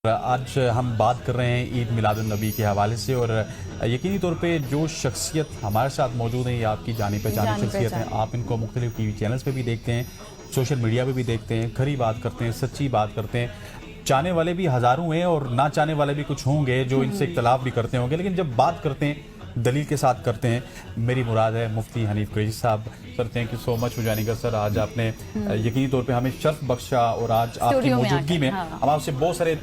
آج ہم بات کر رہے ہیں عید میلاد النبی کے حوالے سے، اور یقینی طور پہ جو شخصیت ہمارے ساتھ موجود ہیں یہ آپ کی جانی پہچانی شخصیت ہیں. آپ ان کو مختلف ٹی وی چینلز پہ بھی دیکھتے ہیں، سوشل میڈیا پہ بھی دیکھتے ہیں، کھری بات کرتے ہیں، سچی بات کرتے ہیں. چاہنے والے بھی ہزاروں ہیں اور نہ چاہنے والے بھی کچھ ہوں گے جو ان سے اختلاف بھی کرتے ہوں گے، لیکن جب بات کرتے ہیں دلیل کے ساتھ کرتے ہیں. میری مراد ہے مفتی Hanif Qureshi sahab. Sir thank you so much for joining us. Sir آج آپ نے یقینی طور پہ ہمیں شرف بخشا، اور آج آپ کی موجودگی میں ہم آپ سے بہت سارے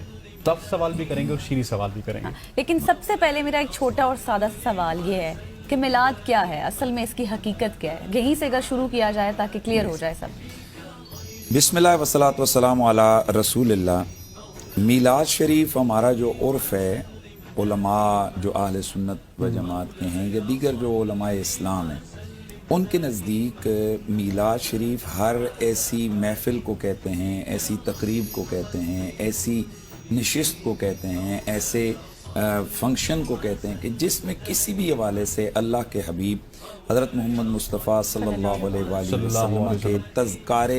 ٹف سوال بھی کریں گے اور شیریں سوال بھی کریں گے. لیکن سب سے پہلے میرا ایک چھوٹا اور سادہ سوال یہ ہے کہ میلاد کیا ہے، اصل میں اس کی حقیقت کیا ہے؟ یہیں سے اگر شروع کیا جائے تاکہ کلیئر ہو جائے سب. بسم اللہ والصلاۃ والسلام علی رسول اللہ. میلاد شریف ہمارا جو عرف ہے، علماء جو اہل سنت و جماعت کے ہیں یا دیگر جو علماء اسلام ہیں، ان کے نزدیک میلاد شریف ہر ایسی محفل کو کہتے ہیں، ایسی تقریب کو کہتے ہیں، ایسی نشست کو کہتے ہیں، ایسے فنکشن کو کہتے ہیں کہ جس میں کسی بھی حوالے سے اللہ کے حبیب حضرت محمد مصطفیٰ صلی اللہ علیہ وآلہ وسلم کے تذکار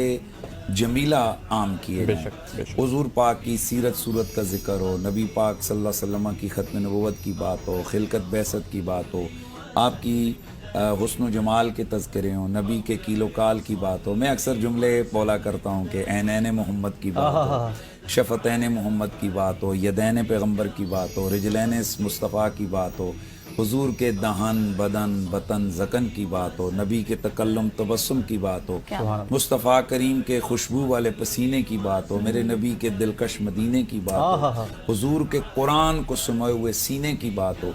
جمیلہ عام کیے جائیں. حضور پاک کی سیرت صورت کا ذکر ہو، نبی پاک صلی اللہ علیہ وسلم کی ختم نبوت کی بات ہو، خلقت بعثت کی بات ہو، آپ کی حسن و جمال کے تذکرے ہوں، نبی کے کیل و کال کی بات ہو. میں اکثر جملے بولا کرتا ہوں کہ عینین محمد کی بات ہو، شفتین محمد کی بات ہو، یدین پیغمبر کی بات ہو، رجلین مصطفیٰ کی بات ہو، حضور کے دہن بدن بطن زکن کی بات ہو، نبی کے تکلم تبسم کی بات ہو، مصطفیٰ کریم کے خوشبو والے پسینے کی بات ہو، میرے نبی کے دلکش مدینے کی بات ہو، حضور کے قرآن کو سموئے ہوئے سینے کی بات ہو،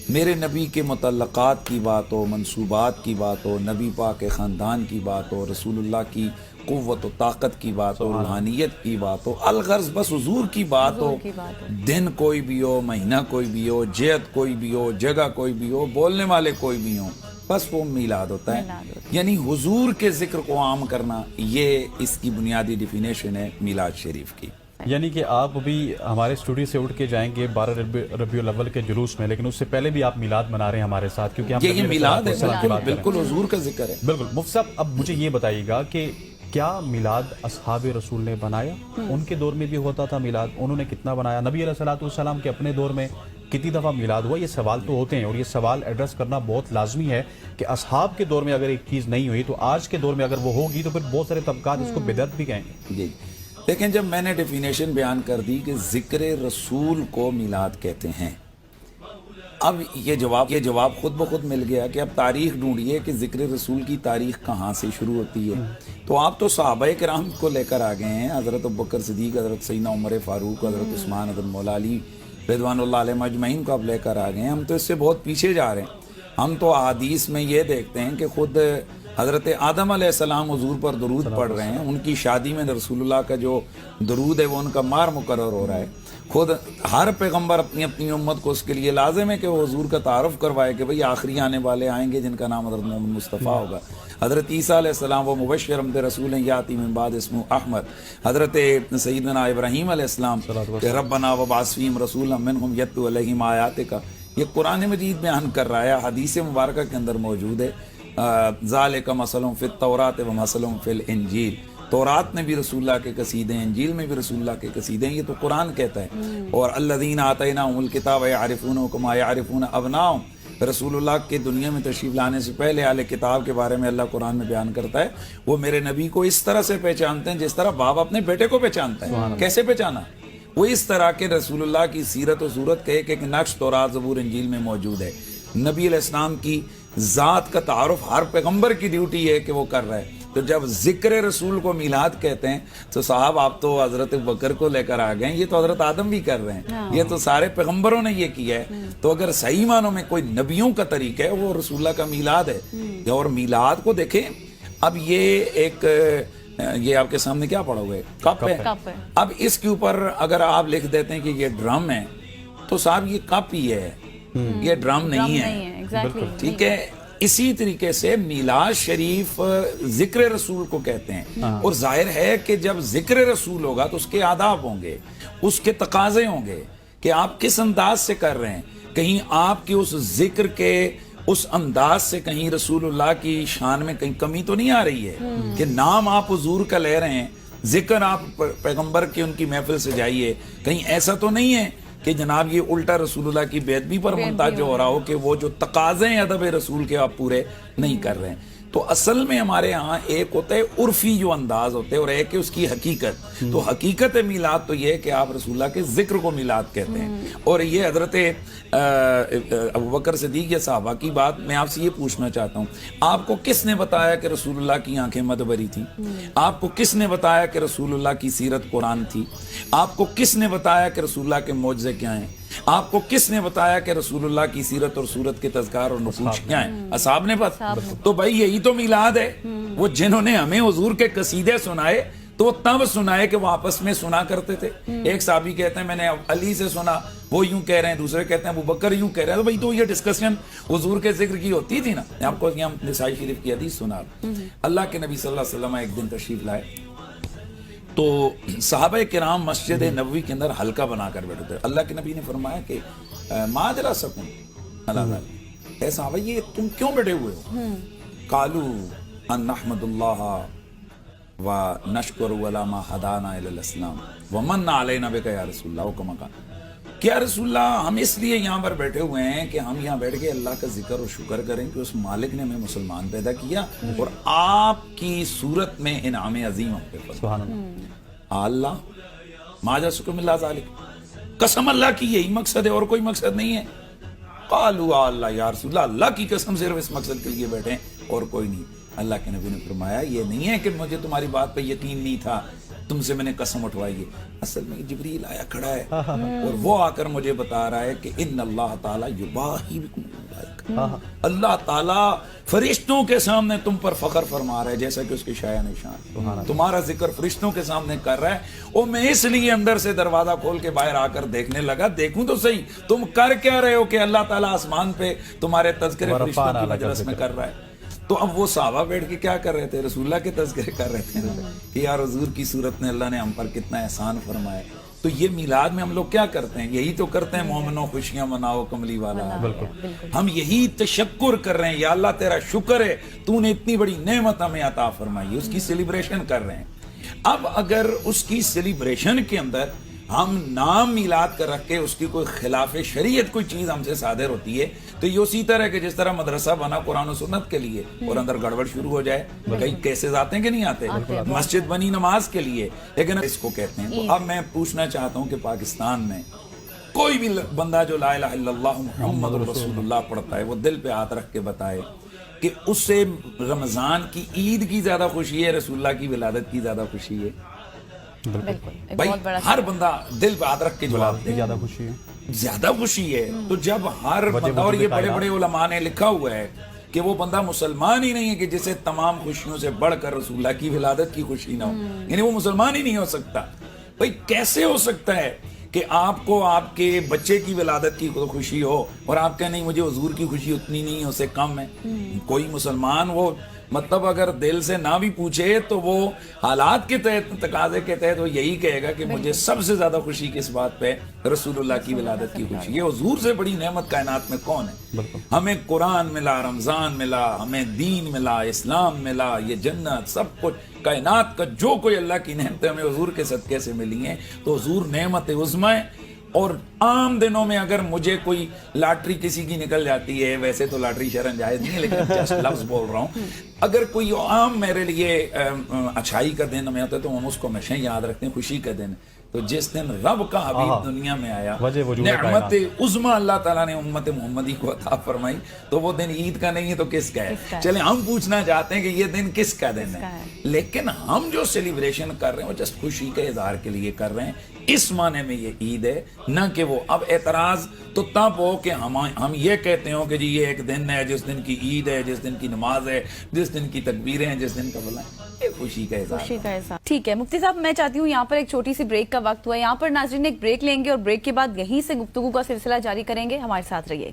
میرے نبی کے متعلقات کی بات ہو، منصوبات کی بات ہو، نبی پاک کے خاندان کی بات ہو، رسول اللہ کی قوت و طاقت کی بات ہو، روحانیت کی بات ہو، الغرض بس حضور کی بات ہو. دن کوئی بھی ہو، مہینہ کوئی بھی ہو، جہت کوئی بھی ہو، جگہ کوئی بھی ہو، بولنے والے کوئی بھی ہوں، بس وہ میلاد ہوتا ہے. یعنی حضور کے ذکر کو عام کرنا، یہ اس کی بنیادی ڈیفینیشن ہے میلاد شریف کی. یعنی کہ آپ ابھی ہمارے اسٹوڈیو سے اٹھ کے جائیں گے 12 ربیع الاول کے جلوس میں، لیکن اس سے پہلے بھی آپ میلاد منا رہے ہیں ہمارے ساتھ، کیونکہ یہ میلاد ہے، بالکل حضور کا ذکر ہے. بالکل. مفتی صاحب اب مجھے یہ بتائیے گا کہ کیا میلاد اصحاب رسول نے بنایا؟ ان کے دور میں بھی ہوتا تھا میلاد، انہوں نے کتنا بنایا؟ نبی علیہ الصلوۃ والسلام کے اپنے دور میں کتنی دفعہ میلاد ہوا؟ یہ سوال تو ہوتے ہیں، اور یہ سوال ایڈریس کرنا بہت لازمی ہے کہ اصحاب کے دور میں اگر ایک چیز نہیں ہوئی تو آج کے دور میں اگر وہ ہوگی تو پھر بہت سارے طبقات اس کو بدعت بھی کہیں گے. جی لیکن جب میں نے ڈیفینیشن بیان کر دی کہ ذکر رسول کو میلاد کہتے ہیں، اب یہ جواب خود بخود مل گیا کہ اب تاریخ ڈھونڈیے کہ ذکر رسول کی تاریخ کہاں سے شروع ہوتی ہے. تو آپ تو صحابہ کرام کو لے کر آ گئے ہیں، حضرت ابوبکر صدیق، حضرت سیدنا عمر فاروق، حضرت عثمان، حضرت مولا علی رضوان اللہ علیہ مجمعین کو آپ لے کر آ گئے ہیں. ہم تو اس سے بہت پیچھے جا رہے ہیں. ہم تو احادیث میں یہ دیکھتے ہیں کہ خود حضرت آدم علیہ السلام حضور پر درود پڑھ رہے ہیں، ان کی شادی میں رسول اللہ کا جو درود ہے وہ ان کا مار مقرر ہو رہا ہے. خود ہر پیغمبر اپنی اپنی امت کو اس کے لیے لازم ہے کہ وہ حضور کا تعارف کروائے کہ بھئی آخری آنے والے آئیں گے جن کا نام حضرت محمد مصطفیٰ ہوگا. حضرت عیسیٰ علیہ السلام وہ مبشر رسول یاتی من بعد اسمہ احمد. حضرت سیدنا ابراہیم علیہ السلام کہ ربنا وبعث فیہم رسولا منہم یتلو علیہم آیاتک، یہ قرآن مجید بیان کر رہا ہے، حدیث مبارکہ کے اندر موجود ہے. ذالک مثل فی التوراۃ و مثل فی الانجیل، تورات میں بھی رسول اللہ کے قصیدے ہیں، انجیل میں بھی رسول اللہ کے قصیدے ہیں، یہ تو قرآن کہتا ہے. اور الذین آتیناہم الکتاب یعرفونہ کما یعرفون ابناءہم، رسول اللہ کے دنیا میں تشریف لانے سے پہلے اہل کتاب کے بارے میں اللہ قرآن میں بیان کرتا ہے وہ میرے نبی کو اس طرح سے پہچانتے ہیں جس طرح باپ اپنے بیٹے کو پہچانتا ہے. کیسے پہچانا؟ وہ اس طرح کے رسول اللہ کی سیرت و صورت کا ایک نقش تورات زبور انجیل میں موجود ہے. نبی علیہ السلام کی ذات کا تعارف ہر پیغمبر کی ڈیوٹی ہے کہ وہ کر رہا ہے. تو جب ذکر رسول کو میلاد کہتے ہیں تو صاحب آپ تو حضرت بکر کو لے کر آ گئے ہیں، یہ تو حضرت آدم بھی کر رہے ہیں، یہ تو سارے پیغمبروں نے یہ کیا ہے. تو اگر صحیح معنوں میں کوئی نبیوں کا طریقہ ہے وہ رسول اللہ کا میلاد ہے. اور میلاد کو دیکھیں، اب یہ آپ کے سامنے کیا پڑا ہوا ہے؟ کپ ہے. اب اس کے اوپر اگر آپ لکھ دیتے ہیں کہ یہ ڈرم ہے تو صاحب یہ کپ ہی ہے، یہ ڈرم نہیں ہے. ٹھیک ہے. اسی طریقے سے میلاد شریف ذکر رسول کو کہتے ہیں. اور ظاہر ہے کہ جب ذکر رسول ہوگا تو اس کے آداب ہوں گے، اس کے تقاضے ہوں گے کہ آپ کس انداز سے کر رہے ہیں. کہیں آپ کی اس ذکر کے اس انداز سے کہیں رسول اللہ کی شان میں کہیں کمی تو نہیں آ رہی ہے کہ نام آپ حضور کا لے رہے ہیں ذکر آپ پیغمبر کی ان کی محفل سے جائیے, کہیں ایسا تو نہیں ہے کہ جناب یہ الٹا رسول اللہ کی بے ادبی پر منتاج ہو رہا ہو کہ وہ جو تقاضے ہیں ادب رسول کے آپ پورے نہیں کر رہے ہیں. تو اصل میں ہمارے ہاں ایک ہوتا ہے عرفی جو انداز ہوتے ہیں اور ایک ہے اس کی حقیقت. تو حقیقت میلاد تو یہ ہے کہ آپ رسول اللہ کے ذکر کو میلاد کہتے ہیں. اور یہ حضرت ابوبکر صدیق یا صحابہ کی بات میں آپ سے یہ پوچھنا چاہتا ہوں, آپ کو کس نے بتایا کہ رسول اللہ کی آنکھیں مدبری تھیں؟ آپ کو کس نے بتایا کہ رسول اللہ کی سیرت قرآن تھی؟ آپ کو کس نے بتایا کہ رسول اللہ کے معجزے کیا ہیں؟ آپ کو کس نے بتایا کہ رسول اللہ کی سیرت اور صورت کے تذکار اور نقوش کیا ہیں؟ اصحاب نے بس. تو بھائی یہی تو میلاد ہے. وہ جنہوں نے ہمیں حضور کے قصیدے سنائے تو وہ تب سنائے کہ وہ آپس میں سنا کرتے تھے. ایک صحابی کہتے ہیں میں نے علی سے سنا, وہ یوں کہہ رہے ہیں, دوسرے کہتے ہیں ابوبکر یوں کہہ رہے ہیں. تو بھائی تو یہ ڈسکشن حضور کے ذکر کی ہوتی تھی نا. آپ کو یہاں نسائی شریف کی حدیث سنا, اللہ کے نبی صلی اللہ علیہ وسلم ایک دن تشریف لائے تو صحابہ کرام مسجد نبوی کے اندر حلقہ بنا کر بیٹھے تھے. اللہ کے نبی نے فرمایا کہ ما جلسکم اللہ تعالی, اے صحابہ یہ تم کیوں بیٹھے ہوئے ہو؟ قالوا ان نحمد اللہ ونشکر علی ما ہدانا الی الاسلام ومن علینا بک یا رسول اللہ, کما قال کیا رسول اللہ ہم اس لیے یہاں پر بیٹھے ہوئے ہیں کہ ہم یہاں بیٹھ کے اللہ کا ذکر اور شکر کریں کہ اس مالک نے ہمیں مسلمان پیدا کیا اور آپ کی صورت میں انعام عظیم ہم پہ فرمایا. اللہ ما جزاکم اللہ ذالک, قسم اللہ کی یہی مقصد ہے اور کوئی مقصد نہیں ہے. قالوا اللہ یا رسول اللہ, اللہ کی قسم صرف اس مقصد کے لیے بیٹھے ہیں اور کوئی نہیں. اللہ کے نبی نے فرمایا یہ نہیں ہے کہ مجھے تمہاری بات پہ یقین نہیں تھا تم سے میں نے قسم اٹھوائی ہے, اصل میں جبریل آیا کھڑا ہے اور وہ آ کر مجھے بتا رہا ہے کہ ان اللہ تعالیٰ یباہی بکم الملائکہ, اللہ تعالیٰ فرشتوں کے سامنے تم پر فخر فرما رہا ہے جیسا کہ اس کے شایع نشان. تمہارا ذکر فرشتوں کے سامنے کر رہا ہے. اور میں اس لیے اندر سے دروازہ کھول کے باہر آ کر دیکھنے لگا, دیکھوں تو صحیح تم کر کیا رہے ہو کہ اللہ تعالیٰ آسمان پہ تمہارے تذکرے فرشتوں کی مجلس میں کر رہا ہے. تو اب وہ صحابہ بیٹھ کے کیا کر رہے تھے؟ رسول اللہ کے تذکرے کر رہے تھے کہ یار حضور کی صورت نے اللہ نے ہم پر کتنا احسان فرمایا. تو یہ میلاد میں ہم لوگ کیا کرتے ہیں؟ یہی تو کرتے ہیں مومنوں خوشیاں مناؤ کملی والا. ہم یہی تشکر کر رہے ہیں, یا اللہ تیرا شکر ہے تو نے اتنی بڑی نعمت ہمیں عطا فرمائی, اس کی سیلیبریشن کر رہے ہیں. اب اگر اس کی سیلیبریشن کے اندر ہم نام میلاد کر رکھ کے اس کی کوئی خلاف شریعت کوئی چیز ہم سے صادر ہوتی ہے تو یہ اسی طرح کہ جس طرح مدرسہ بنا قرآن و سنت کے لیے اور اندر گڑبڑ شروع ہو جائے. کئی کیسز آتے ہیں کہ نہیں آتے؟ مسجد بنی نماز کے لیے, لیکن اس کو کہتے ہیں. تو اب میں پوچھنا چاہتا ہوں کہ پاکستان میں کوئی بھی بندہ جو لا الہ الا اللہ محمد رسول اللہ پڑھتا ہے وہ دل پہ ہاتھ رکھ کے بتائے کہ اس سے رمضان کی عید کی زیادہ خوشی ہے, رسول اللہ کی ولادت کی زیادہ خوشی ہے؟ بھائی ہر بندہ دل پہ ہاتھ رکھ کے جواب دے. زیادہ خوشی ہے, زیادہ خوشی ہے. تو جب ہر بندہ, اور یہ بڑے بڑے علماء نے لکھا ہوا ہے کہ وہ بندہ مسلمان ہی نہیں ہے کہ جسے تمام خوشیوں سے بڑھ کر رسول اللہ کی ولادت کی خوشی نہ ہو, یعنی وہ مسلمان ہی نہیں ہو سکتا. بھائی کیسے ہو سکتا ہے کہ آپ کو آپ کے بچے کی ولادت کی خوشی ہو اور آپ کہیں نہیں مجھے حضور کی خوشی اتنی نہیں ہے, اسے کم ہے؟ کوئی مسلمان وہ مطلب اگر دل سے نہ بھی پوچھے تو وہ حالات کے تحت, تقاضے کے تحت وہ یہی کہے گا کہ مجھے سب سے زیادہ خوشی کس بات پہ؟ رسول اللہ کی ولادت کی خوشی. یہ حضور سے بڑی نعمت کائنات میں کون ہے؟ ہمیں قرآن ملا, رمضان ملا, ہمیں دین ملا, اسلام ملا, یہ جنت, سب کچھ کائنات کا جو کوئی اللہ کی نعمتیں ہمیں حضور کے صدقے سے ملی ہیں. تو حضور نعمت عظمی ہے. اور عام دنوں میں اگر مجھے کوئی لاٹری کسی کی نکل جاتی ہے, ویسے تو لاٹری شرن جائز نہیں ہے لیکن جسٹ لفظ بول رہا ہوں, اگر کوئی عام میرے لیے اچھائی کا دن میں ہوتا ہے تو ہم اس کو ہمیشہ یاد رکھتے ہیں خوشی کا دن. تو جس دن رب کا حبیب دنیا میں آیا, نعمت عظمی اللہ تعالیٰ نے امت محمدی کو عطا فرمائی, تو وہ دن عید کا نہیں ہے تو کس کا ہے؟ چلیں ہم پوچھنا چاہتے ہیں کہ یہ دن کس کا دن ہے. لیکن ہم جو سیلیبریشن کر رہے ہیں وہ جسٹ خوشی کے اظہار کے لیے کر رہے ہیں. اس معنی میں یہ عید ہے, نہ کہ وہ. اب اعتراض تو تب ہو کہ ہم یہ کہتے ہوں کہ جی یہ ایک دن ہے جس دن کی عید ہے, جس دن کی نماز ہے, جس دن کی تکبیریں ہیں, جس دن کا فلاں, یہ خوشی کا اظہار. ٹھیک ہے مفتی صاحب, میں چاہتی ہوں یہاں پر ایک چھوٹی سی بریک کا وقت ہوا ہے, یہاں پر ناظرین ایک بریک لیں گے اور بریک کے بعد یہیں سے گفتگو کا سلسلہ جاری کریں گے. ہمارے ساتھ رہیے.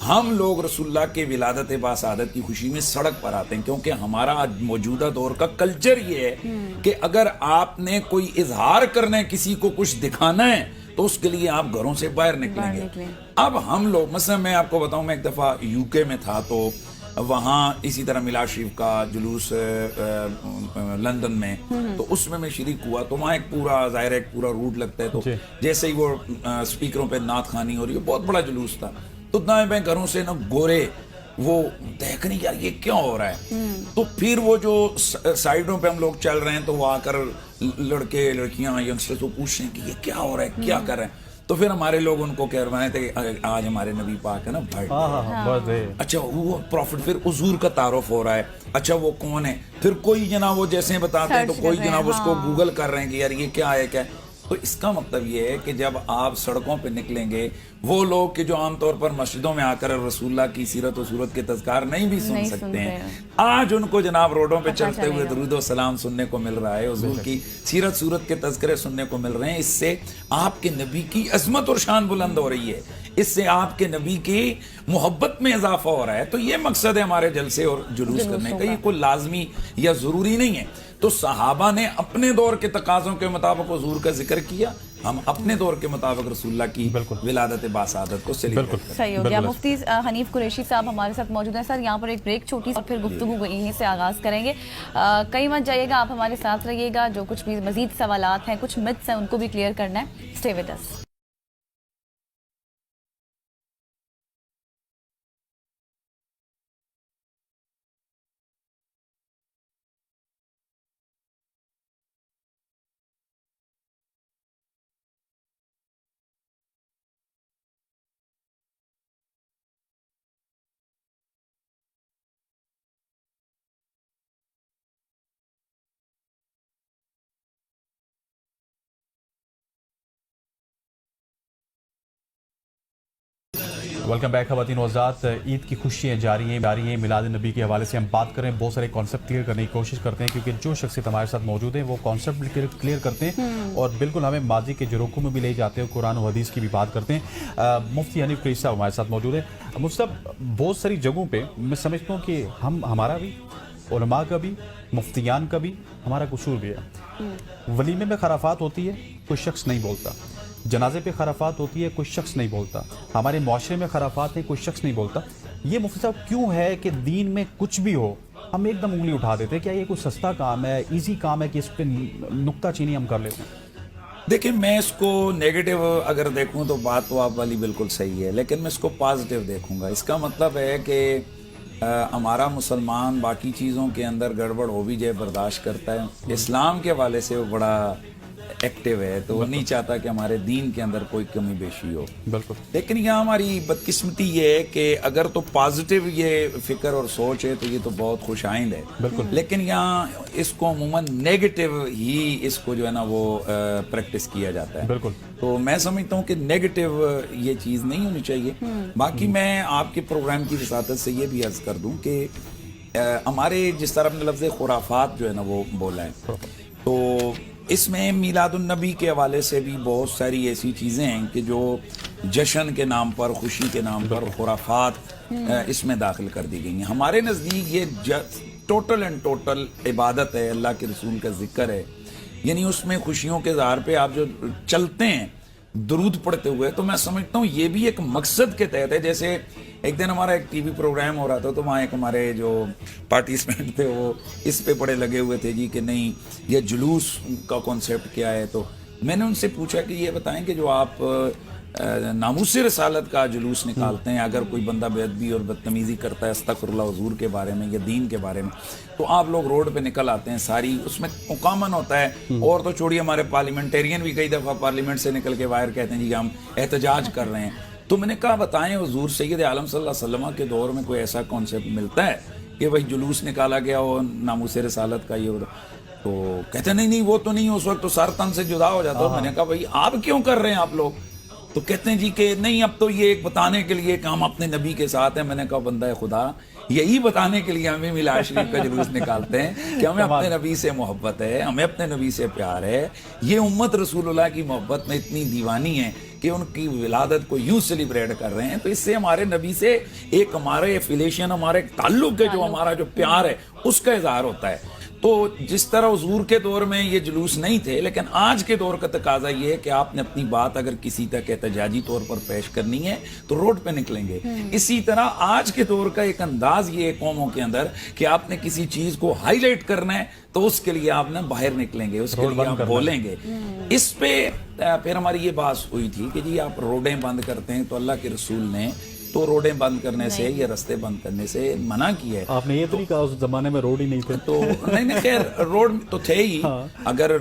ہم لوگ رسول اللہ کے ولادت باسعادت کی خوشی میں سڑک پر آتے ہیں، کیونکہ ہمارا موجودہ دور کا کلچر یہ ہے کہ اگر آپ نے کوئی اظہار کرنا ہے، کسی کو کچھ دکھانا ہے، تو اس کے لیے آپ گھروں سے باہر نکلیں گے۔ اب ہم لوگ مثلا میں آپ کو بتاؤں، میں ایک دفعہ یو کے میں تھا، تو وہاں اسی طرح میلاد شریف کا جلوس لندن میں، تو اس میں شریک ہوا، تو وہاں ایک پورا ظاہر ایک پورا روٹ لگتا ہے، تو جیسے ہی وہ اسپیکروں پہ نعت خوانی ہو رہی ہے، بہت بڑا جلوس تھا، تو دائیں بائیں گھروں سے نا گورے وہ دیکھ نہیں یار یہ کیا ہو رہا ہے، تو پھر وہ جو سائڈوں پہ ہم لوگ چل رہے ہیں تو وہ آ کر لڑکے لڑکیاں ینگسٹرز کو پوچھ رہے ہیں کہ یہ کیا ہو رہا ہے، کیا کر رہے ہیں، تو پھر ہمارے لوگ ان کو کہہ رہے تھے کہ آج ہمارے نبی پاک ہے نا برتھ ڈے، اچھا وہ پروفٹ، پھر حضور کا تعارف ہو رہا ہے، اچھا وہ کون ہے، پھر کوئی جناب وہ جیسے بتاتے ہیں تو کوئی جناب اس کو گوگل کر رہے ہیں کہ یار یہ کیا ہے کیا ہے۔ تو اس کا مطلب یہ ہے کہ جب آپ سڑکوں پہ نکلیں گے، وہ لوگ کہ جو عام طور پر مسجدوں میں آ کر رسول اللہ کی سیرت و صورت کے تذکار نہیں بھی سن سکتے ہیں، آج ان کو جناب روڈوں پہ چلتے ہوئے درود و سلام سننے کو مل رہا ہے، حضور کی سیرت صورت کے تذکرے سننے کو مل رہے ہیں، اس سے آپ کے نبی کی عظمت اور شان بلند ہو رہی ہے، اس سے آپ کے نبی کی محبت میں اضافہ ہو رہا ہے۔ تو یہ مقصد ہے ہمارے جلسے اور جلوس کرنے کا، یہ کوئی لازمی یا ضروری نہیں ہے۔ تو صحابہ نے اپنے دور کے تقاضوں کے مطابق حضور کا ذکر کیا، ہم اپنے دور کے مطابق رسول اللہ کی ولادت باسعادت کو سیلیبریٹ کرتے ہیں۔ صحیح ہو گیا۔ مفتی حنیف قریشی صاحب ہمارے ساتھ موجود ہیں۔ سر یہاں پر ایک بریک چھوٹی سی اور پھر گفتگو یہیں سے آغاز کریں گے۔ کہیں مت جائیے گا، آپ ہمارے ساتھ رہیے گا، جو کچھ بھی مزید سوالات ہیں، کچھ متس ہیں، ان کو بھی کلیئر کرنا ہے۔ Stay with us. Welcome back خواتین و حضرات، عید کی خوشیاں جاری ہیں، میلاد النبی کے حوالے سے ہم بات کریں، بہت سارے کانسیپٹ کلیئر کرنے کی کوشش کرتے ہیں، کیونکہ جو شخصیت ہمارے ساتھ موجود ہیں وہ کانسیپٹ کلیئر کرتے ہیں اور بالکل ہمیں ماضی کے جروکوں میں بھی لے جاتے ہیں، قرآن و حدیث کی بھی بات کرتے ہیں۔ مفتی حنیف قریشی صاحب ہمارے ساتھ موجود ہیں۔ مفتی صاحب، بہت ساری جگہوں پہ میں سمجھتا ہوں کہ ہمارا بھی، علماء کا بھی، مفتیان کا بھی ہمارا قصور بھی ہے۔ ولیمے میں خرافات ہوتی ہے، کوئی شخص نہیں بولتا، جنازے پہ خرافات ہوتی ہے، کوئی شخص نہیں بولتا، ہمارے معاشرے میں خرافات ہیں، کوئی شخص نہیں بولتا۔ یہ مفتی صاحب کیوں ہے کہ دین میں کچھ بھی ہو ہم ایک دم انگلی اٹھا دیتے ہیں؟ کیا یہ کوئی سستا کام ہے، ایزی کام ہے کہ اس پہ نکتہ چینی ہم کر لیتے ہیں؟ دیکھیں، میں اس کو نیگیٹو اگر دیکھوں تو بات تو آپ والی بالکل صحیح ہے، لیکن میں اس کو پازیٹیو دیکھوں گا۔ اس کا مطلب ہے کہ ہمارا مسلمان باقی چیزوں کے اندر گڑبڑ ہو بھی جائے برداشت کرتا ہے، اسلام کے حوالے سے وہ بڑا ایکٹیو ہے، تو وہ نہیں چاہتا کہ ہمارے دین کے اندر کوئی کمی بیشی ہو۔ بالکل۔ لیکن یہاں ہماری بدقسمتی یہ ہے کہ اگر تو پازیٹیو یہ فکر اور سوچ ہے تو یہ تو بہت خوش آئند ہے، لیکن یہاں اس کو عموماً نیگیٹو ہی اس کو جو ہے نا وہ پریکٹس کیا جاتا ہے۔ بالکل۔ تو میں سمجھتا ہوں کہ نیگیٹو یہ چیز نہیں ہونی چاہیے۔ باقی میں آپ کے پروگرام کی وساطت سے یہ بھی عرض کر دوں کہ ہمارے جس طرح اپنے لفظ خرافات جو ہے نا وہ بولا ہے، تو اس میں میلاد النبی کے حوالے سے بھی بہت ساری ایسی چیزیں ہیں کہ جو جشن کے نام پر، خوشی کے نام پر خرافات اس میں داخل کر دی گئی ہیں۔ ہمارے نزدیک یہ ٹوٹل اینڈ ٹوٹل عبادت ہے، اللہ کے رسول کا ذکر ہے، یعنی اس میں خوشیوں کے اظہار پہ آپ جو چلتے ہیں درود پڑھتے ہوئے، تو میں سمجھتا ہوں یہ بھی ایک مقصد کے تحت ہے۔ جیسے ایک دن ہمارا ایک ٹی وی پروگرام ہو رہا تھا، تو وہاں ایک ہمارے جو پارٹیسپینٹ تھے وہ اس پہ بڑے لگے ہوئے تھے جی کہ نہیں یہ جلوس کا کانسیپٹ کیا ہے۔ تو میں نے ان سے پوچھا کہ یہ بتائیں کہ جو آپ ناموس رسالت کا جلوس نکالتے ہیں، اگر کوئی بندہ بے ادبی اور بدتمیزی کرتا ہے استغفر اللہ حضور کے بارے میں یا دین کے بارے میں، تو آپ لوگ روڈ پہ نکل آتے ہیں، ساری اس میں کامن ہوتا ہے، اور تو چھوڑیے ہمارے پارلیمنٹیرین بھی کئی دفعہ پارلیمنٹ سے نکل کے باہر کہتے ہیں جی ہم احتجاج کر رہے ہیں۔ تو میں نے کہا بتائیں حضور سید عالم صلی اللہ علیہ وسلم کے دور میں کوئی ایسا کانسیپٹ ملتا ہے کہ بھائی جلوس نکالا گیا ہو ناموس رسالت کا؟ یہ تو کہتے ہیں نہیں وہ تو نہیں، اس وقت تو سر تن سے جدا ہو جاتا۔ میں نے کہا بھائی آپ کیوں کر رہے ہیں آپ لوگ؟ تو کہتے ہیں جی کہ نہیں اب تو یہ ایک بتانے کے لیے کہ ہم اپنے نبی کے ساتھ ہیں۔ میں نے کہا بندہ خدا، یہی بتانے کے لیے ہمیں میلاد شریف کا جلوس نکالتے ہیں کہ ہمیں اپنے نبی سے محبت ہے، ہمیں اپنے نبی سے پیار ہے، یہ امت رسول اللہ کی محبت میں اتنی دیوانی ہے کہ ان کی ولادت کو یوں سیلیبریٹ کر رہے ہیں، تو اس سے ہمارے نبی سے ایک ہمارے ایفیلیشن، ہمارا ایک تعلق ہے، جو ہمارا جو پیار ہے اس کا اظہار ہوتا ہے۔ تو جس طرح حضور کے دور میں یہ جلوس نہیں تھے، لیکن آج کے دور کا تقاضا یہ ہے کہ آپ نے اپنی بات اگر کسی تک احتجاجی طور پر پیش کرنی ہے تو روڈ پہ نکلیں گے۔ اسی طرح آج کے دور کا ایک انداز یہ ہے قوموں کے اندر کہ آپ نے کسی چیز کو ہائی لائٹ کرنا ہے تو اس کے لیے آپ نے باہر نکلیں گے، اس کے لیے آپ بولیں گے۔ اس پہ پھر ہماری یہ بات ہوئی تھی کہ جی آپ روڈیں بند کرتے ہیں تو اللہ کے رسول نے تو روڈیں بند کرنے سے یا رستے بند کرنے سے منع کیا ہے۔ آپ نے یہ تو نہیں کہا اس زمانے میں روڈ ہی نہیں تھے تو نہیں خیر روڈ تو تھے ہی، اگر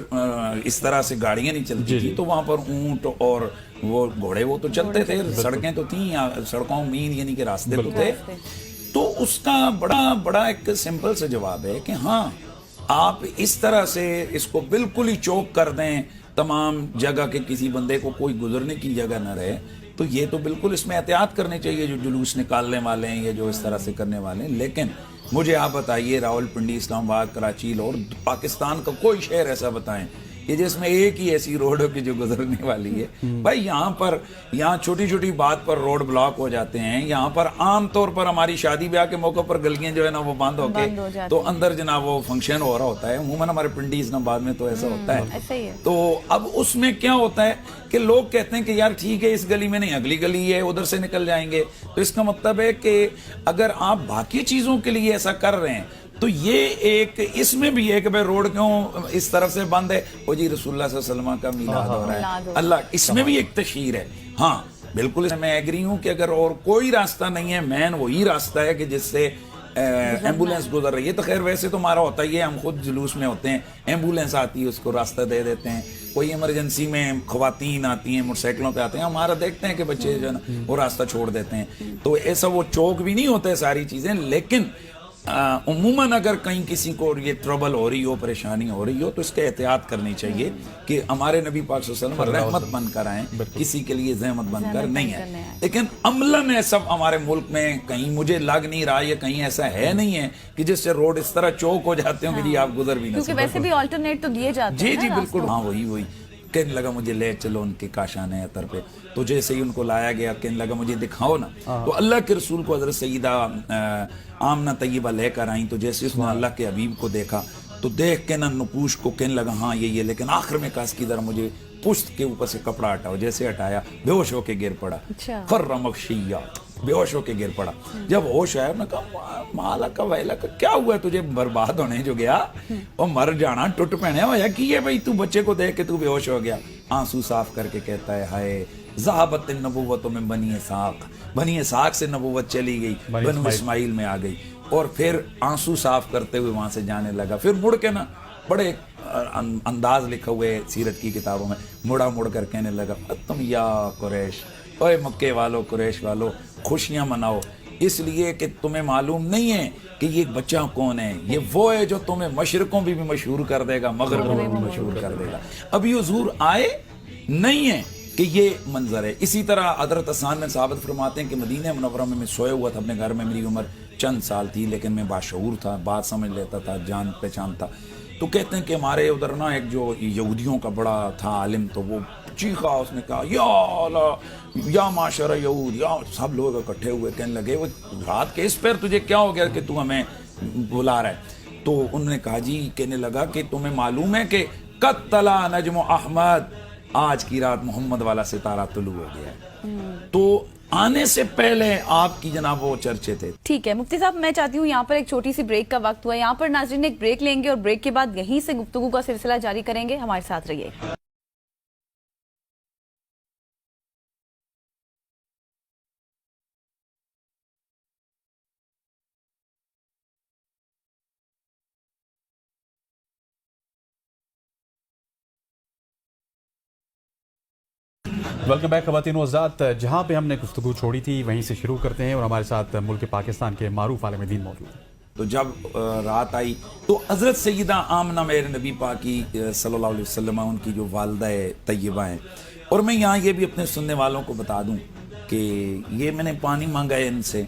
اس طرح سے گاڑیاں نہیں چلتی تھی تو وہاں پر اونٹ اور وہ گھوڑے وہ تو چلتے تھے، سڑکیں تو تھیں، سڑکوں مین یعنی کہ راستے تو تھے۔ تو اس کا بڑا ایک سمپل سے جواب ہے کہ ہاں آپ اس طرح سے اس کو بالکل ہی چوک کر دیں، تمام جگہ کے کسی بندے کو کوئی گزرنے کی جگہ نہ رہے، تو یہ تو بالکل اس میں احتیاط کرنی چاہیے جو جلوس نکالنے والے ہیں یا جو اس طرح سے کرنے والے ہیں۔ لیکن مجھے آپ بتائیے راول پنڈی، اسلام آباد، کراچی، لاہور، پاکستان کا کوئی شہر ایسا بتائیں کہ جس میں ایک ہی ایسی روڈ ہو کہ جو گزرنے والی ہے؟ بھائی یہاں چھوٹی چھوٹی بات پر روڈ بلاک ہو جاتے ہیں۔ یہاں پر عام طور پر ہماری شادی بیاہ کے موقع پر گلیاں جو ہے نا وہ بند ہو کے تو اندر جناب وہ فنکشن ہو رہا ہوتا ہے، عموماً ہمارے پنڈی اسلام آباد میں تو ایسا ہوتا ہے۔ تو اب اس میں کیا ہوتا ہے کہ لوگ کہتے ہیں کہ یار ٹھیک ہے اس گلی میں نہیں، اگلی گلی ہے ادھر سے نکل جائیں گے۔ تو اس کا مطلب ہے کہ اگر آپ باقی چیزوں کے لیے ایسا کر رہے ہیں تو یہ ایک اس میں بھی ہے کہ بھائی روڈ کیوں اس طرف سے بند ہے؟ وہ جی رسول اللہ صلی اللہ علیہ وسلم کا میلاد ہو رہا ہے، اللہ، اس میں بھی ایک تشہیر ہے۔ ہاں بالکل میں ایگری ہوں کہ اگر اور کوئی راستہ نہیں ہے، مین وہی راستہ ہے کہ جس سے ایمبولینس گزر رہی ہے، تو خیر ویسے تو ہمارا ہوتا ہی ہے، ہم خود جلوس میں ہوتے ہیں، ایمبولینس آتی ہے اس کو راستہ دے دیتے ہیں، کوئی ایمرجنسی میں خواتین آتی ہیں موٹر سائیکلوں پہ آتے ہیں، ہمارا دیکھتے ہیں کہ بچے جو ہے نا وہ راستہ چھوڑ دیتے ہیں۔ تو ایسا وہ چوک بھی نہیں ہوتا ہے ساری چیزیں، لیکن عموماً اگر کہیں کسی کو یہ ٹربل ہو رہی ہو، پریشانی ہو رہی ہو تو اس کے احتیاط کرنی چاہیے کہ ہمارے نبی پاک صلی اللہ علیہ وسلم رحمت بن کر آئیں، کسی کے لیے زحمت بن کر نہیں ہے۔ لیکن عملاً ہے سب ہمارے ملک میں کہیں مجھے لگ نہیں رہا یا کہیں ایسا ہے نہیں ہے کہ جس سے روڈ اس طرح چوک ہو جاتے ہوں کہ جی آپ گزر بھی نہ سکتے، کیونکہ ویسے بھی آلٹرنیٹ تو دیے جاتے ہیں۔ جی بالکل، ہاں وہی کہنے لگا مجھے لے چلو ان کے کاشان عطر پہ، تو جیسے ہی ان کو لایا گیا کہنے لگا مجھے دکھاؤ نا، تو اللہ کے رسول کو حضرت سیدہ آمنہ طیبہ لے کر آئیں، تو جیسے اس نے اللہ کے حبیب کو دیکھا تو دیکھ کے نا نپوش کو کہنے لگا ہاں یہ، لیکن آخر میں کہا اس کی ذرا مجھے پشت کے اوپر سے کپڑا ہٹاؤ، جیسے ہٹایا بے ہوش ہو کے گر پڑا، خر مغشیہ، بے ہوش ہو کے گر پڑا۔ جب ہوش آیا انہوں نے کہا مالا کا ویلا کا کیا ہوا ہے تجھے برباد ہونے جو گیا اور مر جانا ٹوٹ پہنے ہوا کی ہے بھائی، تو بچے کو دیکھ کے تو بے ہوش ہو گیا۔ آنسو صاف کر کے کہتا ہے ہائے ذہبت النبوۃ من بنی اسحاق، بنی اسحاق سے نبوت چلی گئی، بنو اسماعیل میں آ گئی، اور پھر آنسو صاف کرتے ہوئے وہاں سے جانے لگا۔ پھر مڑ کے نا بڑے انداز لکھا ہوئے سیرت کی کتابوں میں، مڑ کر کہنے لگا تم یا قریش، اوے مکے والو، قریش والو، خوشیاں مناؤ، اس لیے کہ تمہیں معلوم نہیں ہے کہ یہ بچہ کون ہے، یہ وہ ہے جو تمہیں مشرقوں بھی مشہور کر دے گا، مغربوں بھی مشہور کر دے گا۔ ابھی حضور آئے نہیں ہے کہ یہ منظر ہے۔ اسی طرح حضرت حسان میں ثابت فرماتے ہیں کہ مدینہ منورہ میں سویا ہوا تھا اپنے گھر میں، میری عمر چند سال تھی لیکن میں باشعور تھا، بات سمجھ لیتا تھا، جان پہچان تھا۔ تو کہتے ہیں کہ ہمارے ادھر نا ایک جو یہودیوں کا بڑا تھا عالم، تو وہ چیخا، اس نے کہا یا معاشر یہود، یا سب لوگ اکٹھے ہوئے کہنے لگے وہ رات کے اس پیر تجھے کیا ہو گیا کہ تو ہمیں بلا رہا ہے؟ تو انہوں نے کہا جی، کہنے لگا کہ تمہیں معلوم ہے کہ قد طلع نجم احمد، آج کی رات محمد والا ستارہ طلوع ہو گیا ہے۔ تو آنے سے پہلے آپ کی جناب وہ چرچے تھے۔ ٹھیک ہے مفتی صاحب، میں چاہتی ہوں یہاں پر ایک چھوٹی سی بریک کا وقت ہوا ہے، یہاں پر ناظرین ایک بریک لیں گے اور بریک کے بعد یہیں سے گفتگو کا سلسلہ جاری کریں گے، ہمارے ساتھ رہیے۔ ویلکم بیک خواتین و حضرات، جہاں پہ ہم نے گفتگو چھوڑی تھی وہیں سے شروع کرتے ہیں، اور ہمارے ساتھ ملک پاکستان کے معروف عالم دین موجود ہیں۔ تو جب رات آئی تو حضرت سیدہ آمنہ میرے نبی پاک کی صلی اللہ علیہ وسلم، ان کی جو والدہ طیبہ ہیں، اور میں یہاں یہ بھی اپنے سننے والوں کو بتا دوں کہ یہ میں نے پانی مانگا ہے ان سے،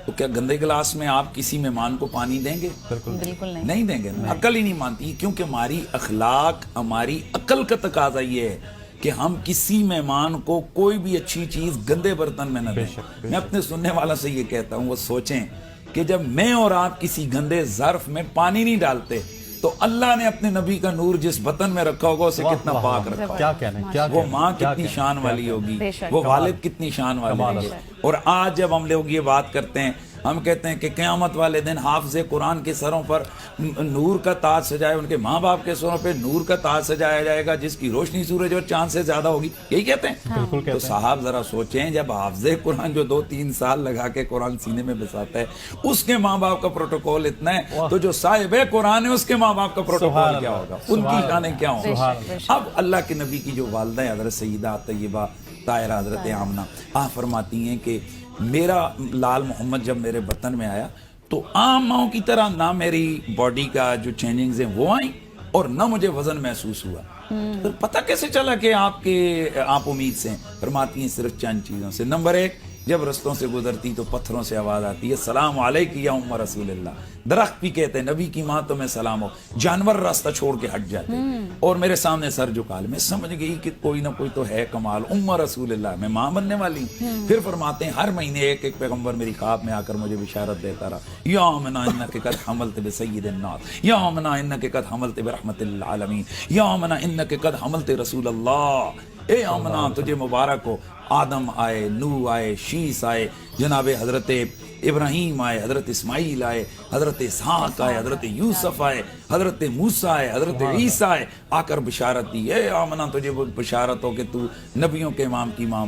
تو کیا گندے گلاس میں آپ کسی مہمان کو پانی دیں گے؟ بالکل نہیں دیں گے، عقل ہی نہیں مانتی، کیونکہ ہماری اخلاق، ہماری عقل کا تقاضا یہ ہے کہ ہم کسی مہمان کو کوئی بھی اچھی چیز گندے برتن میں نہ دیں. میں اپنے سننے والا سے یہ کہتا ہوں وہ سوچیں کہ جب میں اور آپ کسی گندے ظرف میں پانی نہیں ڈالتے تو اللہ نے اپنے نبی کا نور جس بطن میں رکھا ہوگا اسے کتنا پاک رکھا ہوگا. کیا کہنے کیا وہ ماں کتنی شان والی ہوگی, وہ والد کتنی شان والے ہوں گے. اور آج جب ہم لوگ یہ بات کرتے ہیں, ہم کہتے ہیں کہ قیامت والے دن حافظ قرآن کے سروں پر نور کا تاج سجائے, ان کے ماں باپ کے سروں پہ نور کا تاج سجایا جائے گا جس کی روشنی سورج اور چاند سے زیادہ ہوگی, یہی کہتے ہیں. تو صاحب ذرا سوچیں, جب حافظ قرآن جو 2-3 سال لگا کے قرآن سینے میں بساتا ہے اس کے ماں باپ کا پروٹوکول اتنا ہے, تو جو صاحب قرآن ہے اس کے ماں باپ کا پروٹوکول کیا ہوگا, ان کی شانیں کیا ہوں گی. اب اللہ کے نبی کی جو والدہ ہیں حضرت سیدہ طیبہ طاہرہ حضرت آمنہ, آپ فرماتی ہیں کہ میرا لال محمد جب میرے بطن میں آیا تو عام ماؤں کی طرح نہ میری باڈی کا جو چینجنگز ہیں وہ آئیں اور نہ مجھے وزن محسوس ہوا. پھر پتہ کیسے چلا کہ آپ امید سے ہیں؟ فرماتی ہیں صرف چند چیزوں سے. نمبر 1, جب رستوں سے گزرتی تو پتھروں سے آواز آتی ہے السلام علیک یا ام رسول اللہ. درخت بھی کہتے ہیں نبی کی ماں تمہیں سلام ہو. جانور راستہ چھوڑ کے ہٹ جاتے اور میرے سامنے سر جھکا لے. میں سمجھ گئی کہ کوئی نہ کوئی تو ہے کمال, ام رسول اللہ, میں ماں بننے والی ہوں. پھر فرماتے ہیں ہر مہینے ایک پیغمبر میری خواب میں آ کر مجھے بشارت دیتا رہا, یا آمنہ انک قد حملت بسید الناس, یا آمنہ انک قد حملت برحمت للعالمین, یا آمنہ انک قد حملت رسول اللہ. اے آمنہ تجھے مبارک ہو, آدم آئے, نوح آئے, شیس آئے, جناب حضرت ابراہیم آئے, حضرت اسماعیل آئے, حضرت اسحاق آئے, حضرت یوسف آئے, حضرت موسیٰ آئے, حضرت عیسیٰ آئے, آ کر بشارت دی. اے آمنہ تجھے بشارت ہو کہ تو نبیوں کے امام کی ماں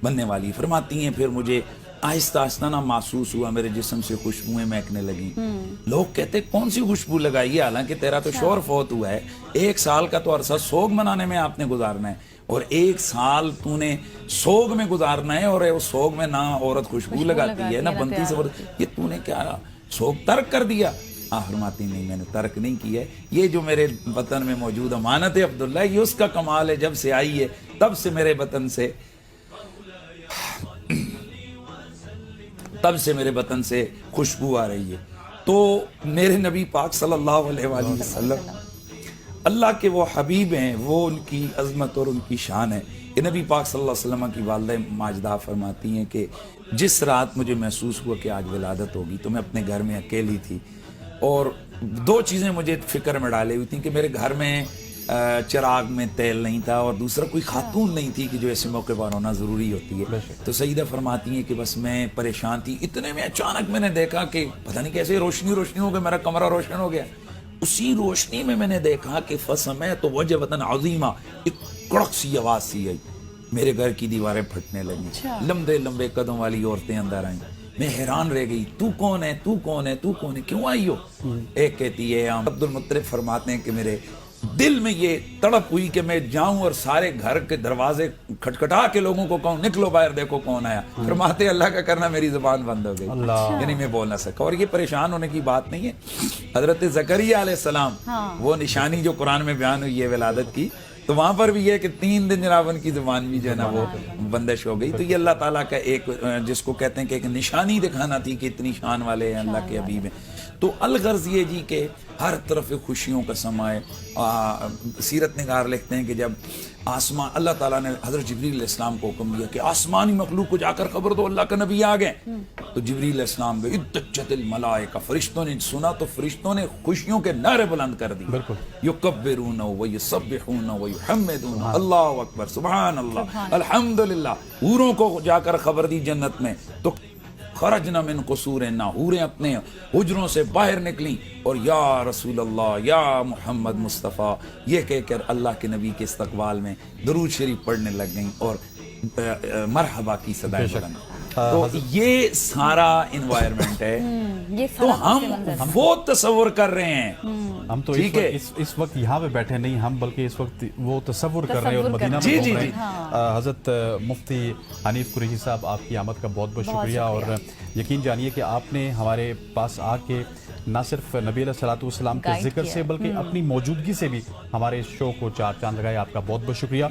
بننے والی. فرماتی ہیں پھر مجھے آہستہ آہستہ نہ محسوس ہوا میرے جسم سے خوشبوئیں مہکنے لگیں. لوگ کہتے کون سی خوشبو لگائی ہے, حالانکہ تیرا تو شوہر فوت ہوا ہے, 1 سال کا تو عرصہ سوگ منانے میں آپ نے گزارنا ہے, اور 1 سال تو نے سوگ میں گزارنا ہے, اور اس سوگ میں نہ عورت خوشبو لگاتی ہے نہ بنتی سے, یہ تو نے کیا سوگ ترک کر دیا؟ فرماتی نہیں, میں نے ترک نہیں کیا ہے. یہ جو میرے وطن میں موجود امانت ہے عبداللہ, یہ اس کا کمال ہے. جب سے آئی ہے تب سے میرے وطن سے خوشبو آ رہی ہے. تو میرے نبی پاک صلی اللہ علیہ وآلہ وسلم اللہ کے وہ حبیب ہیں, وہ ان کی عظمت اور ان کی شان ہے. یہ نبی پاک صلی اللہ علیہ وسلم کی والدہ ماجدہ فرماتی ہیں کہ جس رات مجھے محسوس ہوا کہ آج ولادت ہوگی تو میں اپنے گھر میں اکیلی تھی, اور 2 چیزیں مجھے فکر میں ڈالے ہوئی تھیں کہ میرے گھر میں چراغ میں تیل نہیں تھا, اور دوسرا کوئی خاتون نہیں تھی کہ جو ایسے موقع پر ہونا ضروری ہوتی ہے. تو سیدہ فرماتی ہیں کہ بس میں پریشان تھی. اتنے میں اچانک میں نے دیکھا کہ پتہ نہیں کیسے روشنی ہو گئی, میرا کمرہ روشن ہو گیا. اسی روشنی میں نے دیکھا کہ فسمعت وجبۃ عظیمہ, ایک کڑک سی آواز سی آئی, میرے گھر کی دیواریں پھٹنے لگیں, لمبے لمبے قدم والی عورتیں اندر آئیں. میں حیران رہ گئی, تو کون ہے, تو کون ہے, تو کون ہے, کیوں آئی ہو؟ ایک کہتی ہے عبد المطلب فرماتے ہیں کہ میرے دل میں یہ تڑپ ہوئی کہ میں جاؤں اور سارے گھر کے دروازے کھٹکھٹا کے لوگوں کو کہوں نکلو باہر دیکھو کون آیا. فرماتے اللہ کا کرنا میری زبان بند ہو گئی, یعنی میں بول نہ سکا. اور یہ پریشان ہونے کی بات نہیں ہے. حضرت زکریا علیہ السلام, وہ نشانی جو قرآن میں بیان ہوئی ہے ولادت کی, تو وہاں پر بھی یہ کہ 3 دن جناب ان کی زبان بھی جو ہے نا وہ بندش ہو گئی. تو یہ اللہ تعالیٰ کا ایک جس کو کہتے ہیں کہ ایک نشانی دکھانا تھی کہ اتنی شان والے ہیں اللہ کے حبیب ہیں. تو الغرض یہ جی کہ ہر طرف خوشیوں کا سما ہے. سیرت نگار لکھتے ہیں کہ جب آسمان, اللہ تعالیٰ نے حضرت جبریل علیہ السلام کو حکم دیا کہ آسمانی مخلوق کو جا کر خبر دو اللہ کا نبی آ گئے. تو جبریل علیہ السلام گئے, اضطجعت الملائکہ, فرشتوں نے سنا تو فرشتوں نے خوشیوں کے نعرے بلند کر دی. یکبرون و یسبحون و یحمدون, اللہ اکبر, سبحان اللہ, الحمدللہ. حوروں کو جا کر خبر دی جنت میں, تو خرجنا من قصورنا, حوریں اپنے حجروں سے باہر نکلیں اور یا رسول اللہ, یا محمد مصطفیٰ یہ کہہ کر اللہ کے نبی کے استقبال میں درود شریف پڑھنے لگ گئیں اور مرحبا کی صدائیں بلند. تو یہ سارا انوائرمنٹ ہے, تو ہم وہ تصور کر رہے ہیں. ہم تو اس وقت یہاں پہ بیٹھے نہیں, ہم بلکہ اس وقت وہ تصور کر رہے ہیں اور مدینہ میں گھوم رہے ہیں. حضرت مفتی حنیف قریشی صاحب, آپ کی آمد کا بہت بہت شکریہ, اور یقین جانیے کہ آپ نے ہمارے پاس آ کے نہ صرف نبی علیہ الصلوۃ والسلام کے ذکر سے بلکہ اپنی موجودگی سے بھی ہمارے شو کو 4 چاند لگائے. آپ کا بہت بہت شکریہ.